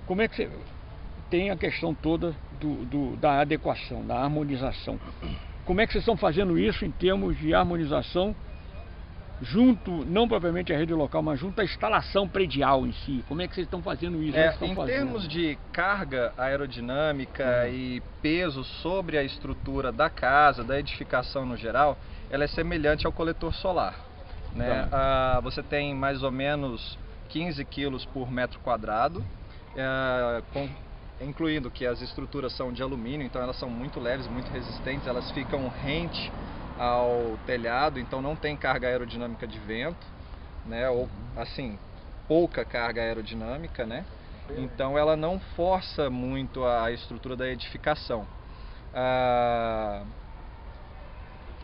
Como é que você tem a questão toda da adequação, da harmonização? Como é que vocês estão fazendo isso em termos de harmonização junto, não propriamente à rede local, mas junto à instalação predial em si? Como é que vocês estão fazendo isso? Em termos de carga aerodinâmica e peso sobre a estrutura da casa, da edificação no geral, ela é semelhante ao coletor solar, né? Você tem mais ou menos 15 quilos por metro quadrado, incluindo que as estruturas são de alumínio, então elas são muito leves, muito resistentes, elas ficam rente ao telhado, então não tem carga aerodinâmica de vento, né? Ou assim, pouca carga aerodinâmica, né? Então ela não força muito a estrutura da edificação.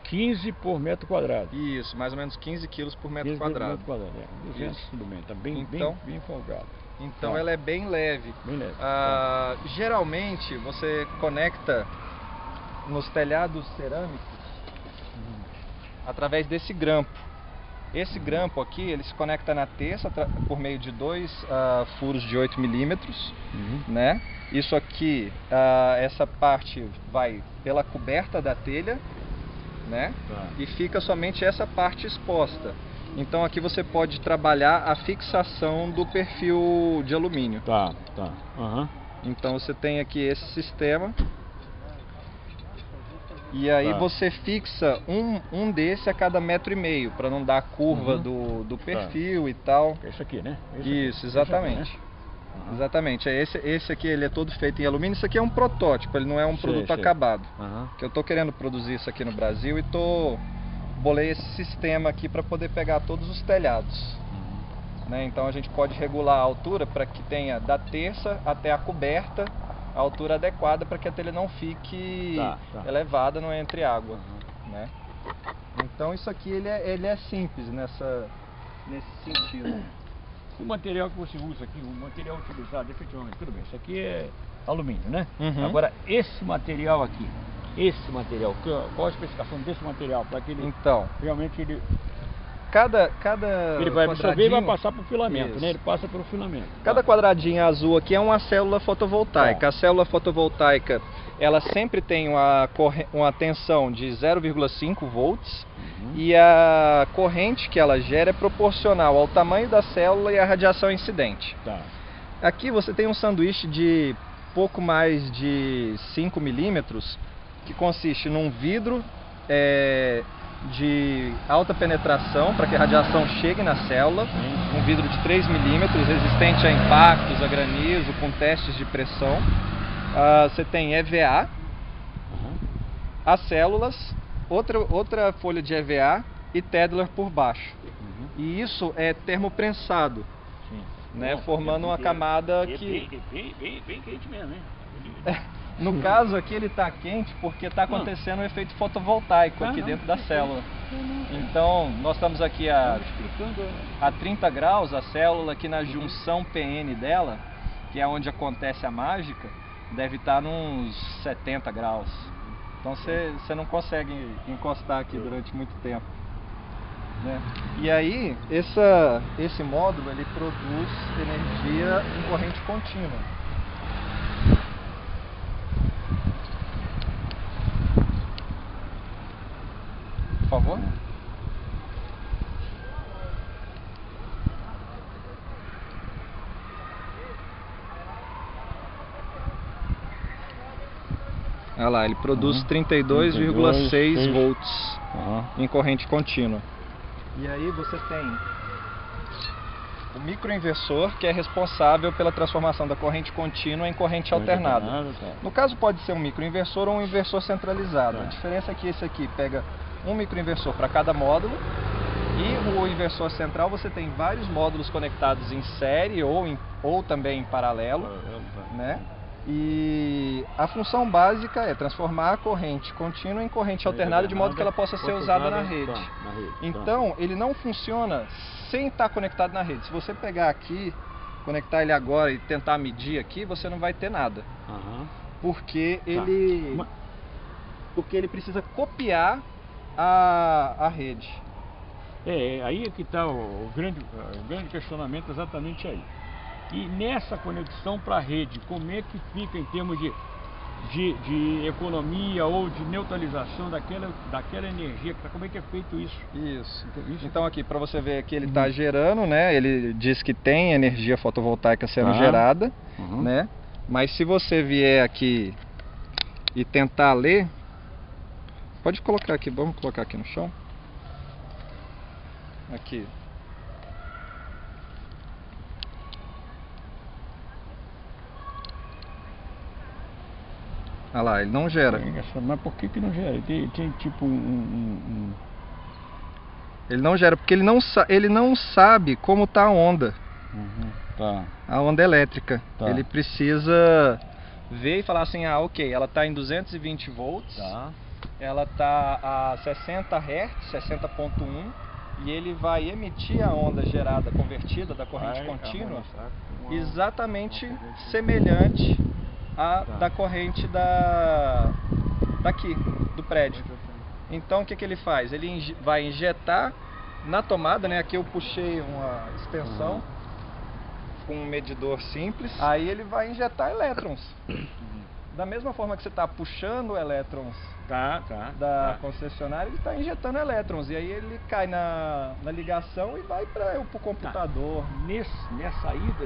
15 por metro quadrado. Isso, mais ou menos 15 quilos por metro quadrado. 200, tudo bem, está bem, então, bem folgado. Então ela é bem leve. Bem leve. Geralmente você conecta nos telhados cerâmicos através desse grampo. Esse grampo aqui, ele se conecta na terça por meio de dois furos de 8 milímetros, né? Isso aqui, essa parte vai pela coberta da telha, né? E fica somente essa parte exposta. Então aqui você pode trabalhar a fixação do perfil de alumínio. Então você tem aqui esse sistema. E aí você fixa um desse a cada 1,5 m, para não dar a curva do perfil e tal. Esse aqui, né? Isso, exatamente. Esse aqui, né? Exatamente. Esse aqui ele é todo feito em alumínio. Isso aqui é um protótipo, ele não é um produto acabado. Que eu estou querendo produzir isso aqui no Brasil e bolei esse sistema aqui para poder pegar todos os telhados. Né? Então a gente pode regular a altura para que tenha da terça até a coberta a altura adequada para que a telha não fique elevada, não entre água, né? Então isso aqui ele é simples nesse sentido. O material que você usa aqui, o material utilizado, efetivamente, tudo bem, isso aqui é alumínio, né? Agora esse material aqui, qual a especificação desse material para que ele realmente Cada ele vai absorver e vai passar para o filamento, né? Ele passa pelo filamento. Cada quadradinho azul aqui é uma célula fotovoltaica. A célula fotovoltaica, ela sempre tem uma tensão de 0,5 volts e a corrente que ela gera é proporcional ao tamanho da célula e à radiação incidente. Aqui você tem um sanduíche de pouco mais de 5 milímetros, que consiste num vidro de alta penetração para que a radiação chegue na célula, um vidro de 3 milímetros, resistente a impactos, a granizo, com testes de pressão. Você tem EVA, as células, outra folha de EVA e Tedlar por baixo. E isso é termoprensado, né, formando uma camada que... Bem quente mesmo, hein? No caso aqui ele está quente porque está acontecendo um efeito fotovoltaico aqui dentro da célula. Então nós estamos aqui a 30 graus, a célula aqui na junção PN dela, que é onde acontece a mágica, deve estar nos 70 graus. Então você não consegue encostar aqui durante muito tempo, né? E aí esse módulo ele produz energia em corrente contínua. Por favor. Olha lá, ele produz 32,6 volts em corrente contínua. E aí você tem o microinversor, que é responsável pela transformação da corrente contínua em corrente alternada. No caso pode ser um microinversor ou um inversor centralizado. A diferença é que esse aqui pega um microinversor para cada módulo, e o inversor central você tem vários módulos conectados em série ou também em paralelo, né? E a função básica é transformar a corrente contínua em corrente alternada, de modo que ela possa ser usada na rede. Então ele não funciona sem estar conectado na rede. Se você pegar aqui, conectar ele agora e tentar medir aqui, você não vai ter nada. Porque ele precisa copiar a rede. Aí é que está o grande questionamento, exatamente aí. E nessa conexão para a rede, como é que fica em termos de economia ou de neutralização daquela energia? Como é que é feito isso? Isso. Então aqui, para você ver que ele está gerando, né? Ele diz que tem energia fotovoltaica sendo gerada, né? Mas se você vier aqui e tentar ler, pode colocar aqui, vamos colocar aqui no chão. Aqui. Olha lá, ele não gera. Mas por que não gera? Tem tipo Ele não gera porque ele não sabe como está a onda. Tá. A onda elétrica. Tá. Ele precisa ver e falar assim, ok, ela está em 220 volts, ela está a 60 Hz, 60.1, e ele vai ematir a onda gerada, convertida da corrente contínua, exatamente semelhante à da corrente daqui, do prédio. Então o que ele faz? Ele vai injetar na tomada, né? Aqui eu puxei uma extensão com um medidor simples. Aí ele vai injetar elétrons. Da mesma forma que você está puxando elétrons da concessionária, ele está injetando elétrons. E aí ele cai na ligação e vai para o computador. Nessa ida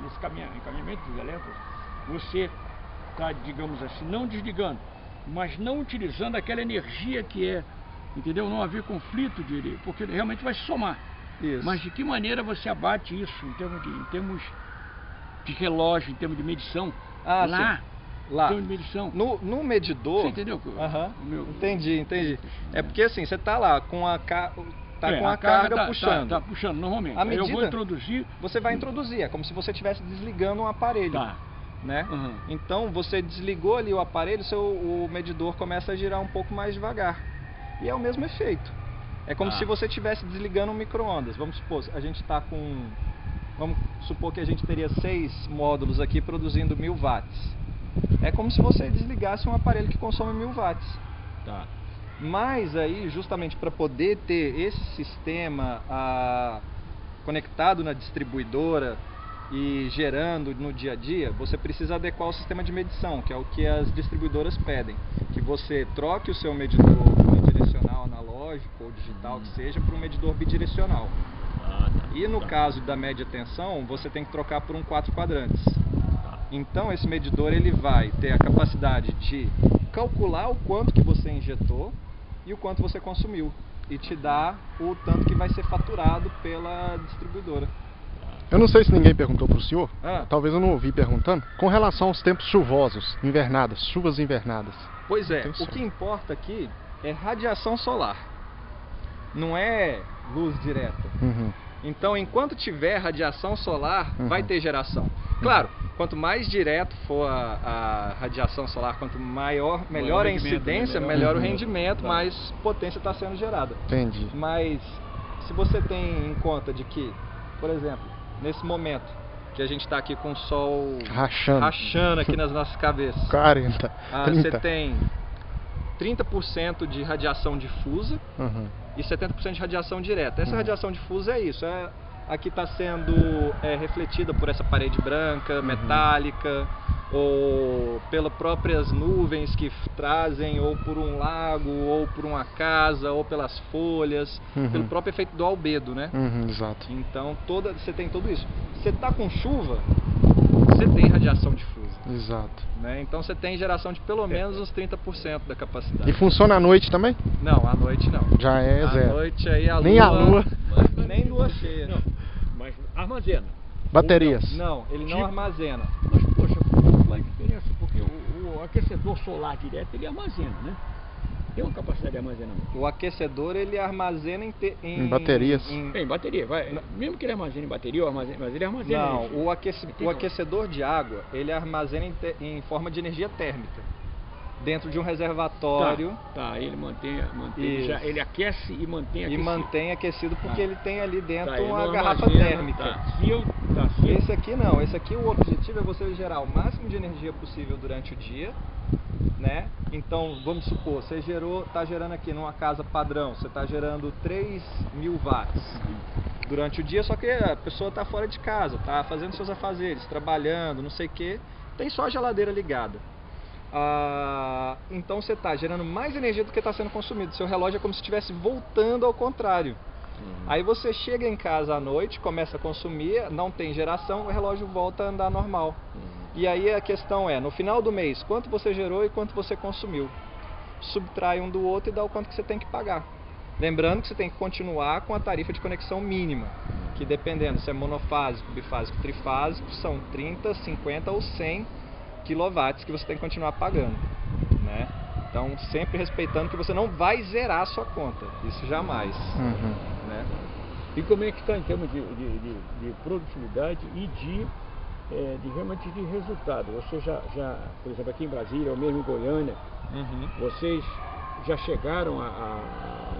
nesse encaminhamento dos elétrons, você está, digamos assim, não desligando, mas não utilizando aquela energia que é, entendeu? Não haver conflito porque realmente vai se somar. Isso. Mas de que maneira você abate isso em termos de relógio, em termos de medição? Lá. Em termos de medição. No medidor. Você entendeu? Entendi. É porque assim, você está lá com a carga puxando. Tá puxando normalmente. A medida, eu vou introduzir. Você vai introduzir, é como se você estivesse desligando um aparelho. Né? Então você desligou ali o aparelho, o medidor começa a girar um pouco mais devagar. E é o mesmo efeito. É como se você estivesse desligando um micro-ondas. Vamos supor, a gente está com... Vamos supor que a gente teria 6 módulos aqui produzindo 1000 watts. É como se você desligasse um aparelho que consome 1000 watts. Mas aí, justamente para poder ter esse sistema conectado na distribuidora e gerando no dia a dia, você precisa adequar o sistema de medição, que é o que as distribuidoras pedem. Que você troque o seu medidor unidirecional analógico ou digital, que seja, para um medidor bidirecional. E no caso da média tensão, você tem que trocar por um 4 quadrantes. Então esse medidor ele vai ter a capacidade de calcular o quanto que você injetou e o quanto você consumiu. E te dá o tanto que vai ser faturado pela distribuidora. Eu não sei se ninguém perguntou para o senhor, talvez eu não ouvi perguntando, com relação aos tempos chuvosos, invernadas, chuvas invernadas. Pois é, o que importa aqui é radiação solar, não é luz direta. Então, enquanto tiver radiação solar, vai ter geração. Claro, quanto mais direto for a radiação solar, quanto melhor a incidência, melhor o rendimento, mais potência está sendo gerada. Entendi. Mas, se você tem em conta de que, por exemplo, nesse momento que a gente está aqui com o sol rachando aqui nas nossas cabeças, 40, 30. Você tem 30% de radiação difusa e 70% de radiação direta. Essa radiação difusa é isso, aqui está sendo refletida por essa parede branca, metálica, ou pelas próprias nuvens que trazem, ou por um lago, ou por uma casa, ou pelas folhas, pelo próprio efeito do albedo, né? Exato. Então você tem tudo isso. Você está com chuva, você tem radiação difusa. Exato. Né? Então você tem geração de pelo menos uns 30% da capacidade. E funciona à noite também? Não, à noite não. Já é zero. À noite aí a nem lua, a lua. Nem lua cheia. Não, mas armazena. Baterias. Não, ele não armazena. Mas poxa, qual é a diferença? Porque o aquecedor solar direto, ele armazena, né? Tem uma capacidade de armazenamento. O aquecedor ele armazena em baterias. Em bateria, mesmo que ele armazene em bateria, mas ele armazena. Não, o aquecedor de água, ele armazena em forma de energia térmica. Dentro de um reservatório. Ele mantém ele aquece e mantém aquecido. E mantém aquecido porque ele tem ali dentro uma garrafa térmica. Esse aqui não, esse aqui o objetivo é você gerar o máximo de energia possível durante o dia né? Então, vamos supor, você está gerando aqui numa casa padrão, você está gerando 3.000 watts durante o dia, só que a pessoa está fora de casa, está fazendo seus afazeres, trabalhando, não sei o que, tem só a geladeira ligada. Então você está gerando mais energia do que está sendo consumido. Seu relógio é como se estivesse voltando ao contrário. Aí você chega em casa à noite, começa a consumir, não tem geração, o relógio volta a andar normal. E aí a questão é, no final do mês, quanto você gerou e quanto você consumiu. Subtrai um do outro e dá o quanto que você tem que pagar. Lembrando que você tem que continuar com a tarifa de conexão mínima, que dependendo se é monofásico, bifásico, trifásico, são 30, 50 ou 100 kW que você tem que continuar pagando, né? Então, sempre respeitando que você não vai zerar a sua conta, isso jamais. Né? E como é que está em termos de produtividade e realmente de resultado? Você já, por exemplo, aqui em Brasília, ou mesmo em Goiânia, vocês já chegaram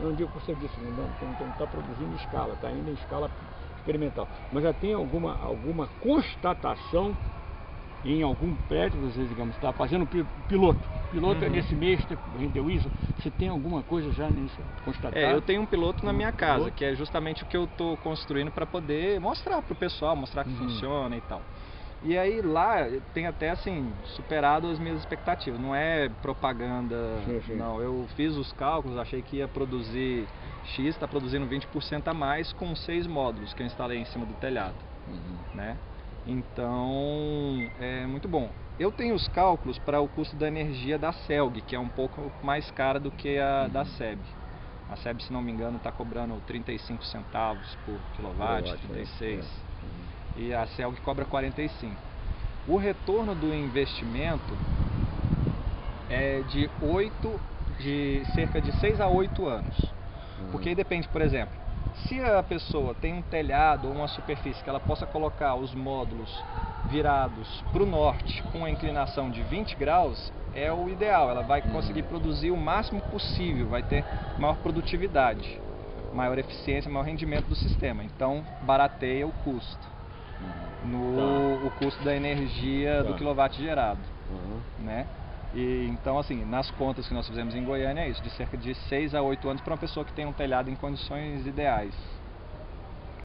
não digo que você disse, não está produzindo em escala, está ainda em escala experimental, mas já tem alguma constatação em algum prédio, você, digamos, está fazendo piloto nesse mês, rendeu isso, você tem alguma coisa já nisso constatado? Eu tenho um piloto na minha casa, que é justamente o que eu estou construindo para poder mostrar para o pessoal, mostrar que funciona e tal. E aí lá tem até assim, superado as minhas expectativas, não é propaganda, não, eu fiz os cálculos, achei que ia produzir X, está produzindo 20% a mais com 6 módulos que eu instalei em cima do telhado, né? Então, é muito bom. Eu tenho os cálculos para o custo da energia da CELG, que é um pouco mais cara do que a da SEB. A SEB, se não me engano, está cobrando 35 centavos por quilowatt, 36. E a CELG cobra 45. O retorno do investimento é de cerca de 6 a 8 anos. Porque aí depende, por exemplo, se a pessoa tem um telhado ou uma superfície que ela possa colocar os módulos virados para o norte com a inclinação de 20 graus, é o ideal. Ela vai conseguir produzir o máximo possível, vai ter maior produtividade, maior eficiência, maior rendimento do sistema. Então, barateia o custo, o custo da energia do quilowatt gerado, né? E, então, assim, nas contas que nós fizemos em Goiânia é isso, de cerca de 6 a 8 anos para uma pessoa que tem um telhado em condições ideais.